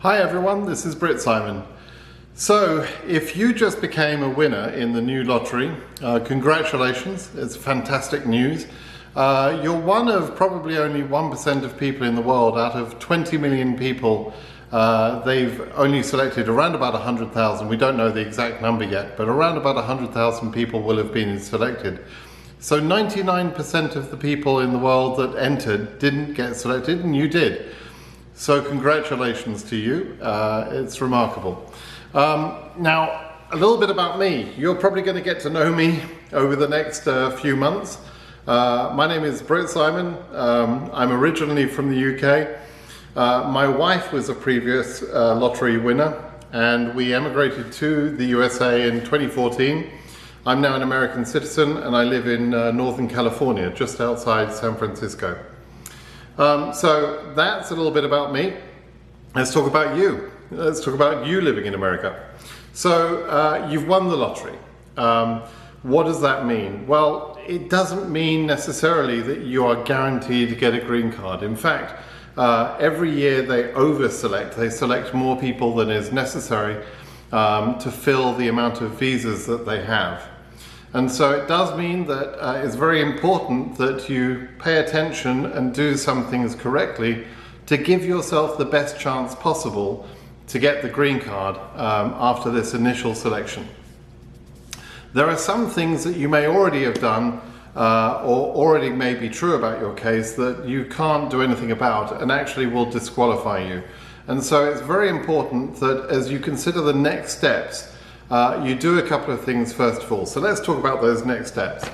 Hi everyone, this is BritSimon. So, if you just became a winner in the new lottery, congratulations, it's fantastic news. You're one of probably only 1% of people in the world out of 20 million people. They've only selected around about 100,000, we don't know the exact number yet, but around about 100,000 people will have been selected. So 99% of the people in the world that entered didn't get selected, and you did. So congratulations to you, it's remarkable. Now, a little bit about me. You're probably going to get to know me over the next few months. My name is BritSimon. I'm originally from the UK. My wife was a previous lottery winner, and we emigrated to the USA in 2014. I'm now an American citizen, and I live in Northern California, just outside San Francisco. So that's a little bit about me. Let's talk about you. Let's talk about you living in America. So you've won the lottery. What does that mean? Well, it doesn't mean necessarily that you are guaranteed to get a green card. In fact, every year they over-select. They select more people than is necessary to fill the amount of visas that they have. And so it does mean that it's very important that you pay attention and do some things correctly to give yourself the best chance possible to get the green card after this initial selection. There are some things that you may already have done or already may be true about your case that you can't do anything about and actually will disqualify you. And so it's very important that as you consider the next steps, you do a couple of things first of all. So let's talk about those next steps.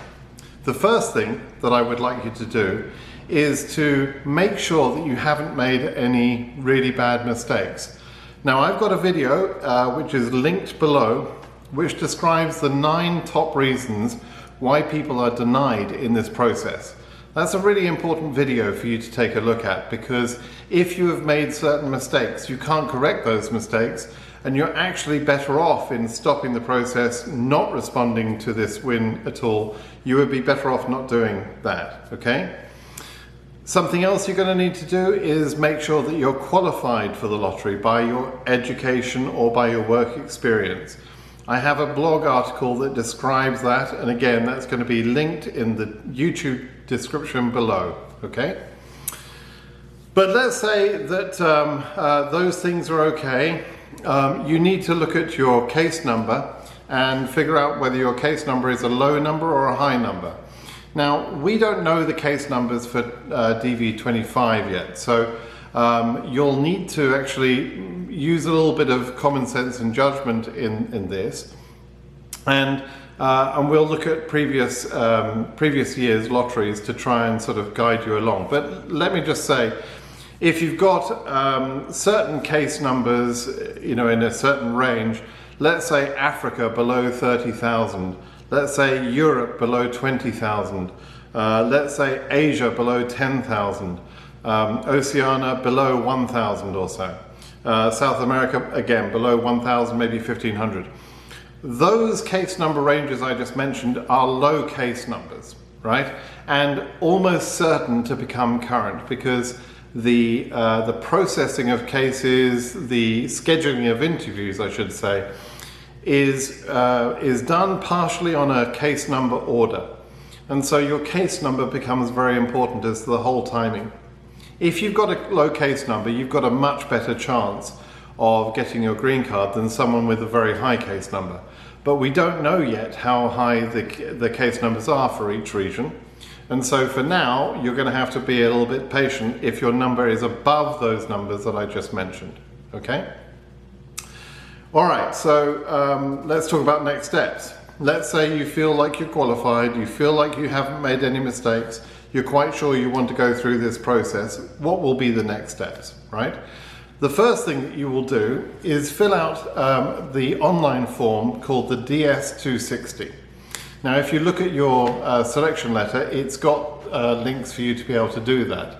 The first thing that I would like you to do is to make sure that you haven't made any really bad mistakes. Now, I've got a video which is linked below, which describes the 9 top reasons why people are denied in this process. That's a really important video for you to take a look at, because if you have made certain mistakes, you can't correct those mistakes, and you're actually better off in stopping the process, not responding to this win at all. You would be better off not doing that, okay? Something else you're going to need to do is make sure that you're qualified for the lottery by your education or by your work experience. I have a blog article that describes that, and again, that's going to be linked in the YouTube description below, okay? But let's say that those things are okay. You need to look at your case number and figure out whether your case number is a low number or a high number. Now, we don't know the case numbers for DV25 yet, so you'll need to actually use a little bit of common sense and judgment in this. And we'll look at previous years' lotteries to try and sort of guide you along. But let me just say, if you've got certain case numbers, in a certain range, let's say Africa below 30,000, let's say Europe below 20,000, let's say Asia below 10,000, Oceania below 1,000 or so, South America again below 1,000, maybe 1,500. Those case number ranges I just mentioned are low case numbers, right? And almost certain to become current, because the processing of cases, the scheduling of interviews, I should say, is done partially on a case number order. And so your case number becomes very important as the whole timing. If you've got a low case number, you've got a much better chance of getting your green card than someone with a very high case number. But we don't know yet how high the case numbers are for each region. And so for now, you're going to have to be a little bit patient if your number is above those numbers that I just mentioned, okay? All right, so let's talk about next steps. Let's say you feel like you're qualified, you feel like you haven't made any mistakes, you're quite sure you want to go through this process. What will be the next steps, right? The first thing that you will do is fill out the online form called the DS260. Now, if you look at your selection letter, it's got links for you to be able to do that.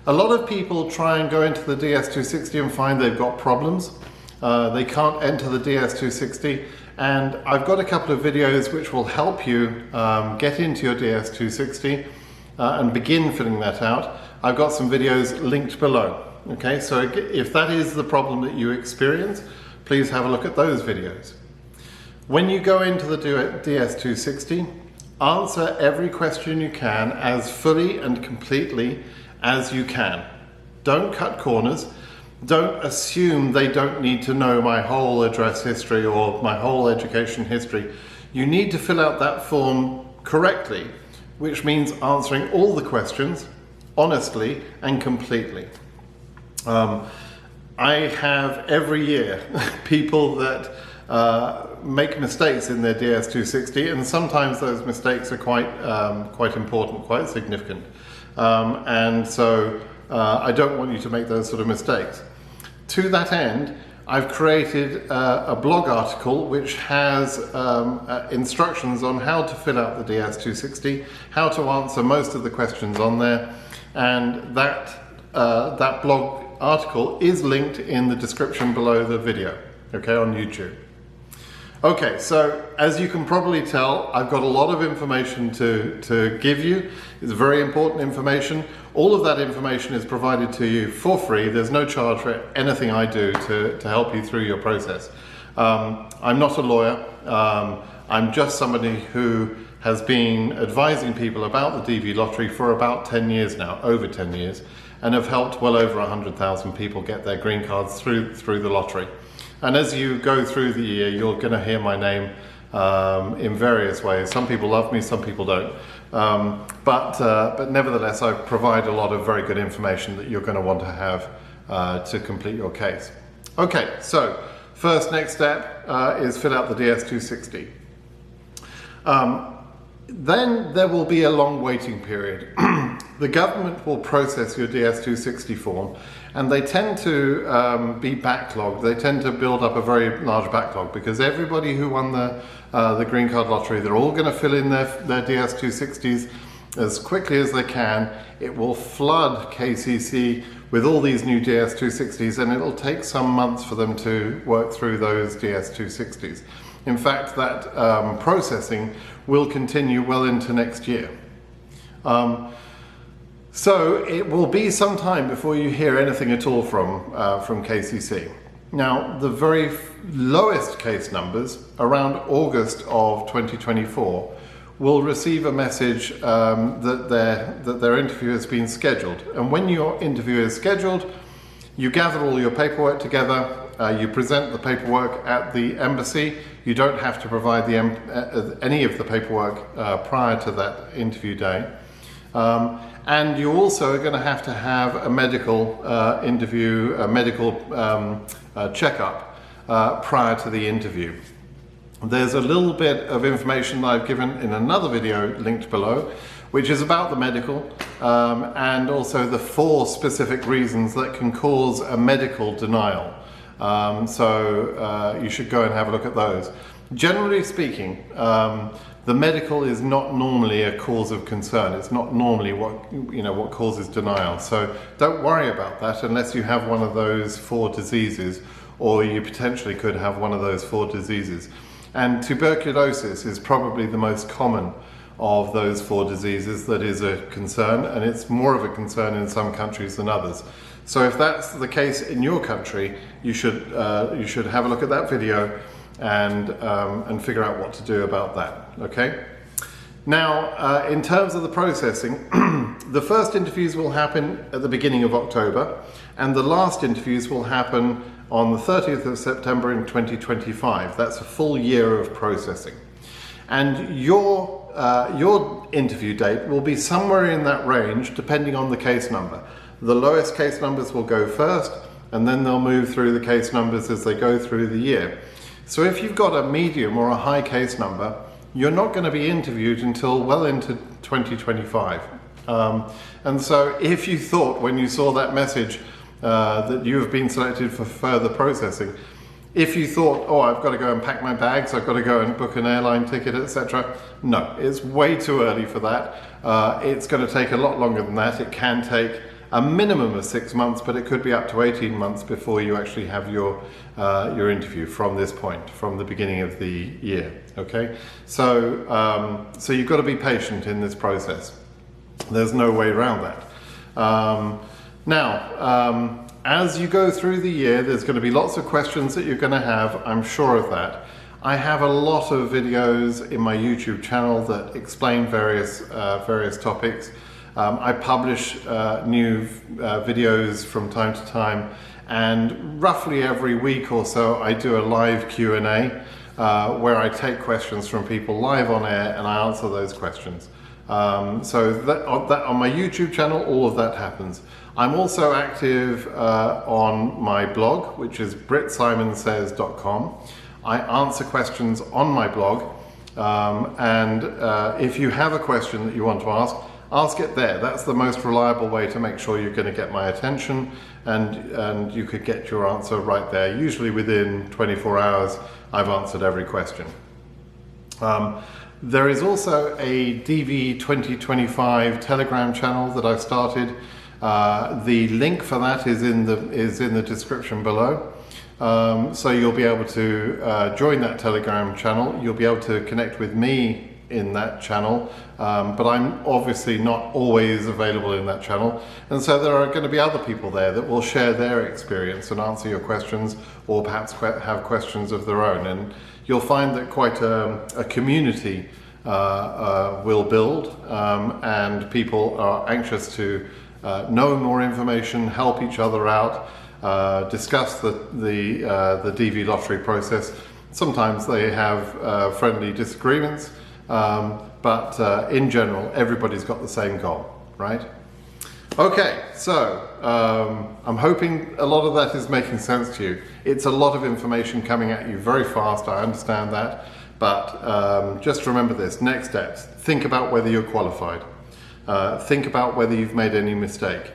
A lot of people try and go into the DS260 and find they've got problems. They can't enter the DS260, and I've got a couple of videos which will help you get into your DS260 and begin filling that out. I've got some videos linked below. Okay, so if that is the problem that you experience, please have a look at those videos. When you go into the DS260, answer every question you can as fully and completely as you can. Don't cut corners. Don't assume they don't need to know my whole address history or my whole education history. You need to fill out that form correctly, which means answering all the questions honestly and completely. I have every year people that make mistakes in their DS260, and sometimes those mistakes are quite important, quite significant. And so I don't want you to make those sort of mistakes. To that end, I've created a blog article which has instructions on how to fill out the DS260, how to answer most of the questions on there, and that blog article is linked in the description below the video, okay, on YouTube. Okay, so as you can probably tell, I've got a lot of information to give you. It's very important information. All of that information is provided to you for free. There's no charge for anything I do to help you through your process. I'm not a lawyer. I'm just somebody who has been advising people about the DV lottery for about 10 years now, over 10 years, and have helped well over 100,000 people get their green cards through the lottery. And as you go through the year, you're going to hear my name in various ways. Some people love me, some people don't. But nevertheless, I provide a lot of very good information that you're going to want to have to complete your case. Okay, so next step is fill out the DS260. Then there will be a long waiting period. The government will process your DS260 form, and they tend to be backlogged. They tend to build up a very large backlog because everybody who won the Green Card Lottery, they're all going to fill in their DS260s as quickly as they can. It will flood KCC with all these new DS260s, and it'll take some months for them to work through those DS260s. In fact, that processing will continue well into next year. So it will be some time before you hear anything at all from KCC. Now, the very lowest case numbers, around August of 2024, will receive a message that their interview has been scheduled. And when your interview is scheduled, you gather all your paperwork together, you present the paperwork at the embassy. You don't have to provide any of the paperwork prior to that interview day. And you also are going to have a medical interview, a medical checkup prior to the interview. There's a little bit of information that I've given in another video linked below, which is about the medical and also the 4 specific reasons that can cause a medical denial. So you should go and have a look at those. Generally speaking, the medical is not normally a cause of concern. It's not normally what causes denial. So don't worry about that unless you have one of those 4 diseases, or you potentially could have one of those 4 diseases. And tuberculosis is probably the most common of those 4 diseases that is a concern, and it's more of a concern in some countries than others. So if that's the case in your country, you should have a look at that video and figure out what to do about that. Okay. Now, in terms of the processing, the first interviews will happen at the beginning of October, and the last interviews will happen on the 30th of September in 2025. That's a full year of processing, and your interview date will be somewhere in that range, depending on the case number. The lowest case numbers will go first, and then they'll move through the case numbers as they go through the year. So if you've got a medium or a high case number, you're not going to be interviewed until well into 2025. And so if you thought when you saw that message that you have been selected for further processing, if you thought, oh, I've got to go and pack my bags, I've got to go and book an airline ticket, etc. No, it's way too early for that. It's going to take a lot longer than that. It can take a minimum of 6 months, but it could be up to 18 months before you actually have your interview from this point, from the beginning of the year. Okay, so so you've got to be patient in this process. There's no way around that. Now, As you go through the year, there's going to be lots of questions that you're going to have, I'm sure of that. I have a lot of videos in my YouTube channel that explain various topics. I publish new videos from time to time, and roughly every week or so I do a live Q&A where I take questions from people live on air and I answer those questions. So that on my YouTube channel, all of that happens. I'm also active on my blog, which is BritSimonSays.com. I answer questions on my blog, and if you have a question that you want to ask it there. That's the most reliable way to make sure you're going to get my attention, and you could get your answer right there. Usually within 24 hours, I've answered every question. There is also a DV2025 Telegram channel that I've started. The link for that is in the description below. So you'll be able to join that Telegram channel. You'll be able to connect with me in that channel, but I'm obviously not always available in that channel, and so there are going to be other people there that will share their experience and answer your questions, or perhaps have questions of their own, and you'll find that quite a community will build, and people are anxious to know more information, help each other out, discuss the DV lottery process. Sometimes they have friendly disagreements, but in general, everybody's got the same goal, right? Okay, so I'm hoping a lot of that is making sense to you. It's a lot of information coming at you very fast, I understand that, but just remember this: next steps. Think about whether you're qualified. Think about whether you've made any mistake.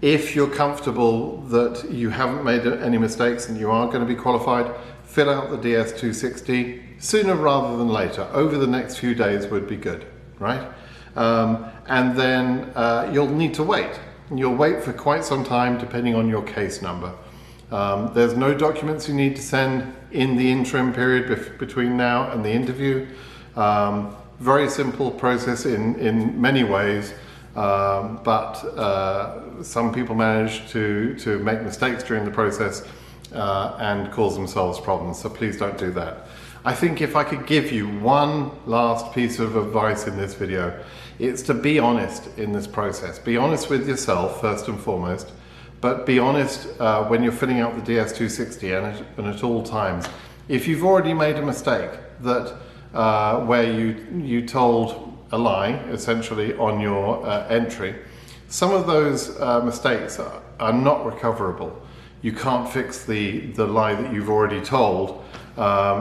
If you're comfortable that you haven't made any mistakes and you are going to be qualified, fill out the DS260 sooner rather than later. Over the next few days would be good, right? And then you'll need to wait. You'll wait for quite some time depending on your case number. There's no documents you need to send in the interim period between now and the interview. Very simple process in many ways, but some people manage to make mistakes during the process and cause themselves problems, so please don't do that. I think if I could give you one last piece of advice in this video, it's to be honest in this process. Be honest with yourself first and foremost, but be honest when you're filling out the DS260 and at all times. If you've already made a mistake that where you told a lie essentially on your entry, some of those mistakes are not recoverable. You can't fix the lie that you've already told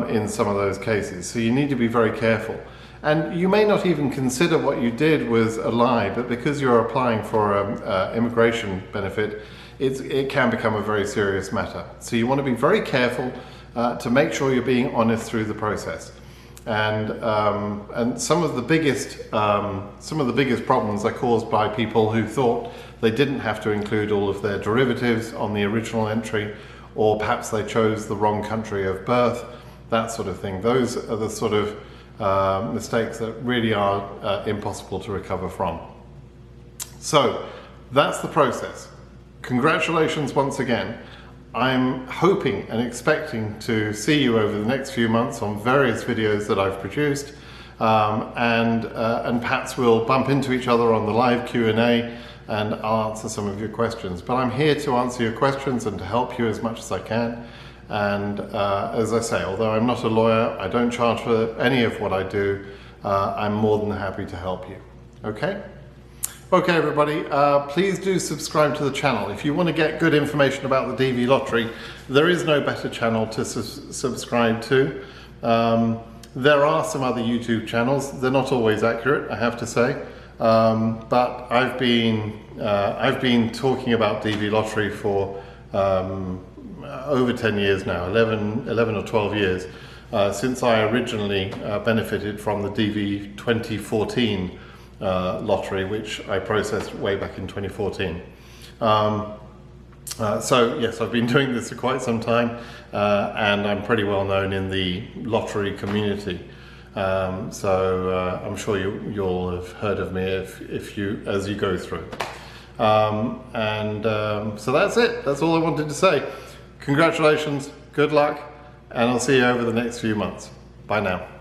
in some of those cases, so you need to be very careful. And you may not even consider what you did was a lie, but because you're applying for immigration benefit, it can become a very serious matter. So you want to be very careful to make sure you're being honest through the process. And some of the biggest problems are caused by people who thought they didn't have to include all of their derivatives on the original entry, or perhaps they chose the wrong country of birth, that sort of thing. Those are the sort of mistakes that really are impossible to recover from. So that's the process. Congratulations once again. I'm hoping and expecting to see you over the next few months on various videos that I've produced, and perhaps we'll bump into each other on the live Q&A and I'll answer some of your questions. But I'm here to answer your questions and to help you as much as I can. And as I say, although I'm not a lawyer, I don't charge for any of what I do, I'm more than happy to help you. Okay? Okay everybody, please do subscribe to the channel. If you want to get good information about the DV lottery, there is no better channel to subscribe to. There are some other YouTube channels. They're not always accurate, I have to say, but I've been talking about DV lottery for over 10 years now, 11 or 12 years, since I originally benefited from the DV2014 lottery, which I processed way back in 2014. So yes, I've been doing this for quite some time, and I'm pretty well known in the lottery community. So I'm sure you'll have heard of me as you go through. So that's it. That's all I wanted to say. Congratulations, good luck, and I'll see you over the next few months. Bye now.